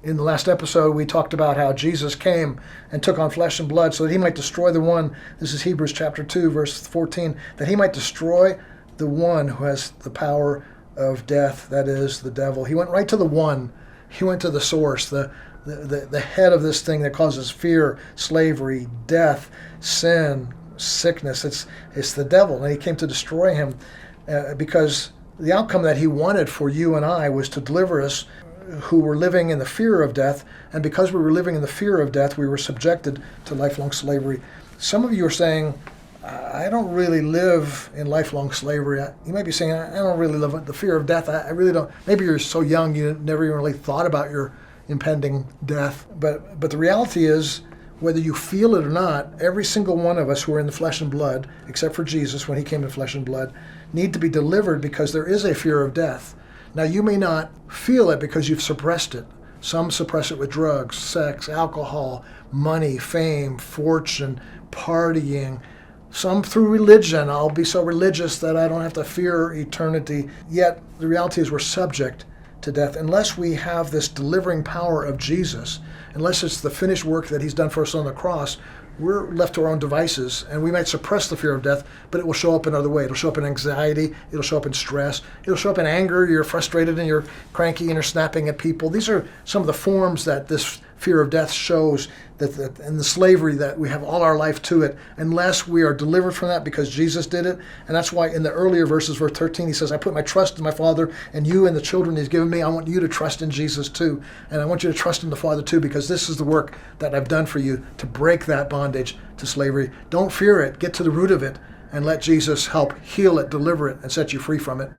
In the last episode, we talked about how Jesus came and took on flesh and blood so that he might destroy the one, this is Hebrews chapter 2, verse 14, that he might destroy the one who has the power of death, that is, the devil. He went right to the one. He went to the source, the head of this thing that causes fear, slavery, death, sin, sickness. It's the devil, and he came to destroy him because the outcome that he wanted for you and I was to deliver us who were living in the fear of death, and because we were living in the fear of death, we were subjected to lifelong slavery. Some of you are saying, I don't really live in lifelong slavery. You might be saying, I don't really live in the fear of death. I really don't. Maybe you're so young you never even really thought about your impending death. But the reality is, whether you feel it or not, every single one of us who are in the flesh and blood, except for Jesus when he came in flesh and blood, need to be delivered because there is a fear of death. Now, you may not feel it because you've suppressed it. Some suppress it with drugs, sex, alcohol, money, fame, fortune, partying. Some through religion. I'll be so religious that I don't have to fear eternity. Yet, the reality is we're subject to death. Unless we have this delivering power of Jesus, unless it's the finished work that he's done for us on the cross, we're left to our own devices, and we might suppress the fear of death, but it will show up another way. It'll show up in anxiety. It'll show up in stress. It'll show up in anger. You're frustrated and you're cranky and you're snapping at people. These are some of the forms that this fear of death shows, and the slavery that we have all our life to it, unless we are delivered from that because Jesus did it. And that's why in the earlier verses, verse 13, he says, I put my trust in my Father and you and the children he's given me. I want you to trust in Jesus too. And I want you to trust in the Father too, because this is the work that I've done for you to break that bondage to slavery. Don't fear it. Get to the root of it and let Jesus help heal it, deliver it, and set you free from it.